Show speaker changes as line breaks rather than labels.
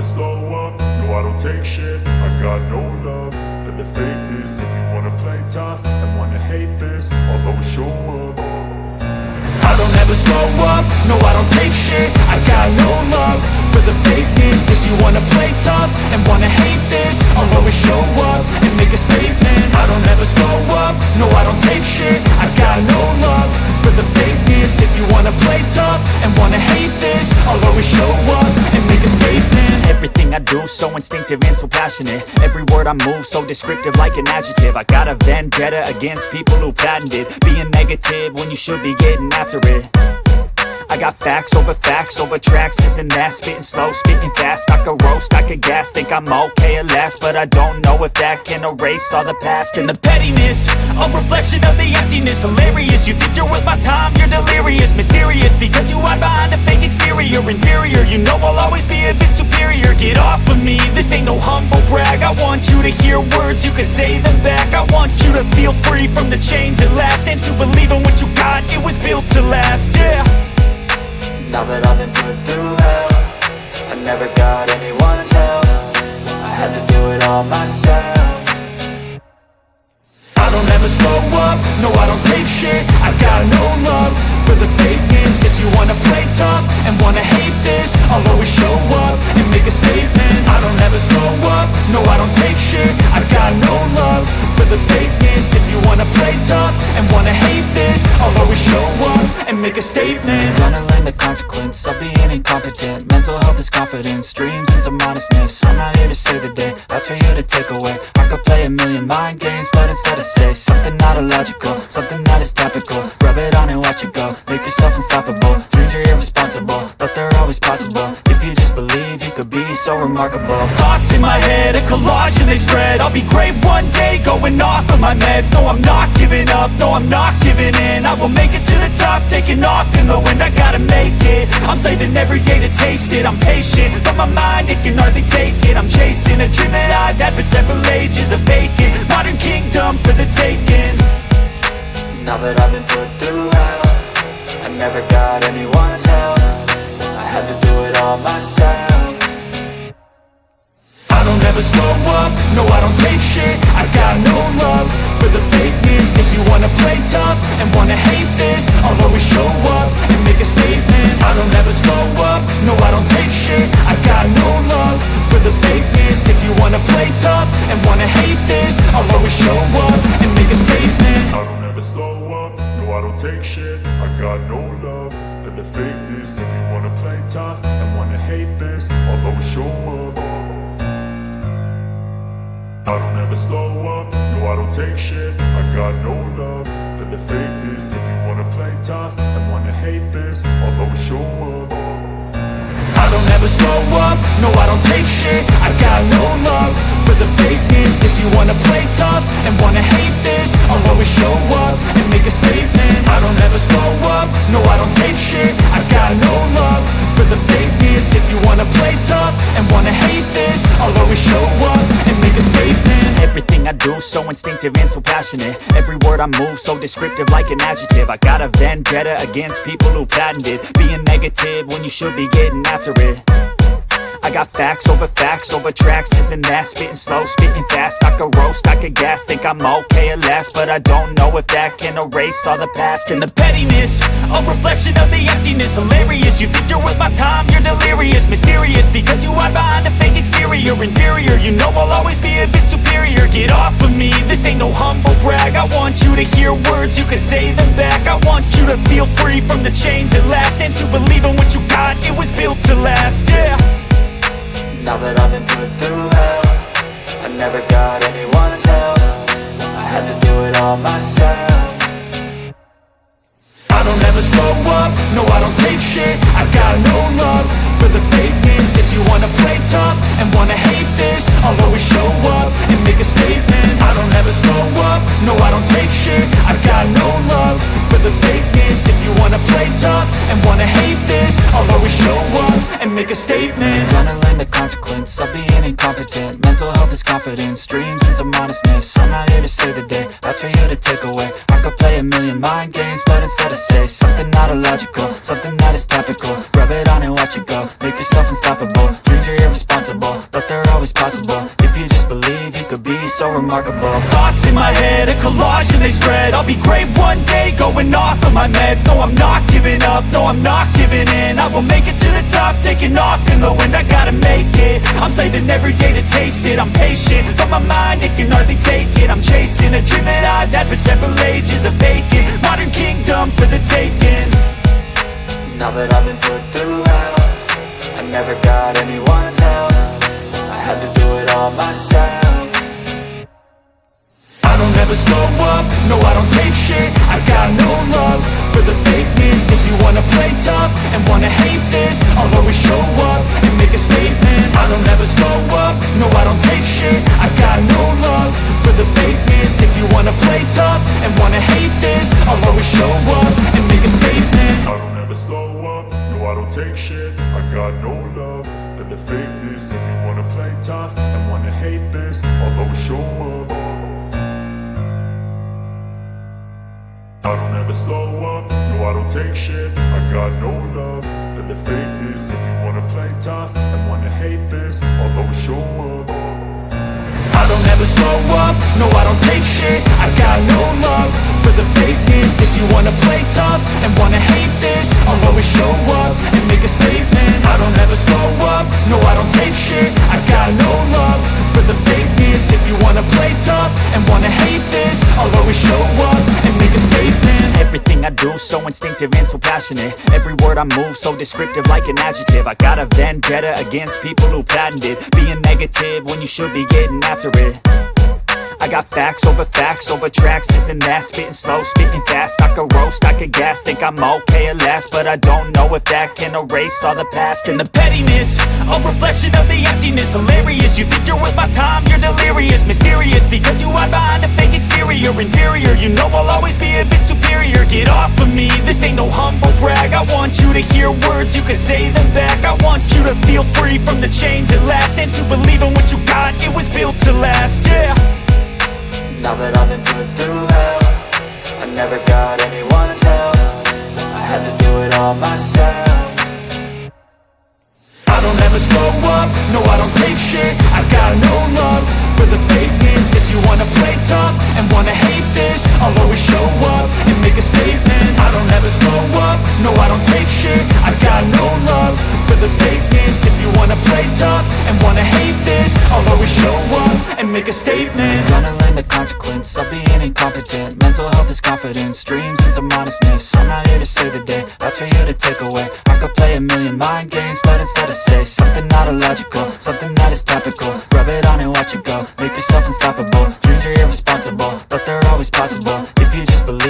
never slow up, no I don't take shit. I got no love for the fakeness. If you wanna play tough and wanna hate this, I'll always show up. I don't ever slow up, no I don't take shit. I got no love for the fakeness. If you wanna play tough and wanna hate this, I'll always show up and make a statement. I don't ever slow up, no I don't take shit. I got no love for the fakeness. If you wanna play tough and wanna hate this, I'll always show up and make a statement.
Everything I do so instinctive and so passionate. Every word I move so descriptive like an adjective. I got a vendetta against people who patented being negative when you should be getting after it. I got facts over tracks, this and that. Spitting slow, spitting fast. I could roast, I could gas. Think I'm okay at last, but I don't know if that can erase all the past. And the pettiness, a reflection of the emptiness. Hilarious, you think you're worth my time, you're delirious. Mysterious, because you hide behind a fake exterior. Inferior, you know I'll always be a bit superior. Get off of me, this ain't no humble brag. I want you to hear words, you can say them back. I want you to feel free from the chains at last, and to believe in what you got, it was built to last, yeah.
Now that I've been put through hell, I never got anyone's help. I had to do it all myself.
I don't ever slow up, no I don't take shit. I got no love for the fakeness. If you wanna play tough and wanna hate this, I'll always show up and make a statement. I don't ever slow up, no I don't take shit. I got no love for the fakeness. If you wanna play tough and wanna hate this, I'll always show up and make a statement.
Gonna learn the consequence of being incompetent. Mental health is confidence, dreams and some modestness. I'm not here to save the day, that's for you to take away. I could play a million mind games, but instead I say something not illogical, something that is topical. Rub it on and watch it go, make yourself unstoppable. Dreams are irresponsible, but they're always possible. If you just believe, you could be so remarkable.
Thoughts in my head, a collage and they spread. I'll be great one day, going off of my meds. No, I'm not giving up, no, I'm not giving in. I will make it to the top, taking off in the wind. I gotta make it, I'm saving every day to taste it. I'm patient, but my mind, it can hardly take it. I'm chasing a dream that I've had for several ages. A vacant, modern kingdom for the taking.
Now that I've been put through hell, I never got anyone's help. I had to do it all myself.
I don't ever slow up, no I don't take shit. I got no love for the fakeness. If you wanna play tough and wanna hate this, I'll always show up and make a statement. I don't ever slow up, no I don't take shit. I got no love for the fakeness. If you wanna play tough and wanna hate this, I'll always show up and make a statement. I don't ever slow up, no I don't take shit. I got no love for the fakeness. If you wanna play tough and wanna hate this, I'll always show up. I don't ever slow up, no I don't take shit. I got no love for the fakeness. If you wanna play tough and wanna hate this, I'll always show up. I don't ever slow up, no I don't take shit. I got no love for the fakeness. If you wanna play tough and wanna hate this, I'll always show up and make a statement. I don't ever slow up, no I don't take shit. I got no love for the fakeness. If you wanna play tough and wanna hate this, I'll always show up and make a statement.
Everything I do so instinctive and so passionate. Every word I move so descriptive like an adjective. I got a vendetta against people who patented being negative when you should be getting after it. I got facts over tracks, this and that. Spitting slow, spitting fast. I could roast, I could gas. Think I'm okay at last, but I don't know if that can erase all the past. And the pettiness, a reflection of the emptiness. Hilarious, you think you're worth my time, you're delirious. Mysterious, because you hide behind a fake exterior. Inferior, you know I'll always be a bit superior. Get off of me, this ain't no humble brag. I want you to hear words, you can say them back. I want you to feel free from the chains at last, and to believe in what you got, it was built to last, yeah.
Now that I've been put through hell, I never got anyone's help. I had to do it all myself.
I don't ever slow up, no I don't take shit. I got no love for the fakeness. If you wanna play tough and wanna hate this, I'll always show up and make a statement. I don't ever slow up, no I don't take shit. I got no love for the fakeness. If you wanna play tough and wanna hate this, I'll always show up and make a statement.
Gonna learn the consequence of being incompetent. Mental health is confidence, dreams and some modestness. I'm not here to save the day, that's for you to take away. I could play a million mind games, but instead I say something not illogical, something that is topical. Rub it on and watch it go, make yourself unstoppable. Dreams are irresponsible, but they're always possible. If you just believe, you could be so remarkable.
Thoughts in my head, a collage and they spread. I'll be great one day, going off of my meds. No, I'm not giving up, no, I'm not giving in. I will make it to the top, taking off in the wind. I gotta make it, I'm saving every day to taste it. I'm patient, but my mind, it can hardly take it. I'm chasing a dream that I've had for several ages. A vacant, modern kingdom for the taking.
Now that I've been put through hell, I never got anyone's help. I had to do it all myself.
I don't ever slow up, no I don't take shit. I got no love for the fakeness. If you wanna play tough and wanna hate this, I'll always show up and make a statement. I don't ever slow up, no I don't take shit. I got no love for the fakeness. If you wanna play tough and wanna hate this, I'll always show up and make a statement.
I don't ever slow up, no I don't take shit. I got no love for the fakeness. If you wanna play tough and wanna hate this, I'll always show up. I don't ever slow up, no I don't take shit. I got no love for the fakeness. If you wanna play tough and wanna hate this, I'll always show up.
I don't ever slow up, no I don't take shit. I got no love for the fakeness. If you wanna play tough and wanna hate this, I'll always show up and make a statement. I don't ever slow up, no I don't take shit. I got no love for the fakeness. If you wanna play tough and wanna hate this, I'll always show up and make a statement.
Everything I do so instinctive and so passionate. Every word I move so descriptive like an adjective. I got a vendetta against people who patented being negative when you should be getting after it. I got facts over tracks, this and that. Spitting slow, spitting fast. I could roast, I could gas. Think I'm okay at last, but I don't know if that can erase all the past. And the pettiness, a reflection of the emptiness. Hilarious, you think you're worth my time, you're delirious. Mysterious, because you hide behind a fake exterior. Inferior, you know I'll always be a bit superior. Get off of me, this ain't no humble brag. I want you to hear words, you can say them back. I want you to feel free from the chains at last, and to believe in what you got, it was built to last, yeah.
Now that I've been put through hell, I never got anyone's help. I had to do it all myself.
I don't ever slow up, no I don't take shit. I got no love for the fakeness. If you wanna play tough and wanna hate this, I'll always show up and make a statement. I don't ever slow up, no I don't take shit. I got no love for the fakeness. If you wanna play tough and wanna hate this, I'll always show up and make a statement.
Gonna learn the consequence of being incompetent. Mental health is confidence, dreams into modestness. I'm not here to save the day, that's for you to take away. I could play a million mind games, but instead I say something not illogical, something that is topical. Rub it on and watch it go, make yourself unstoppable. Dreams are irresponsible, but they're always possible.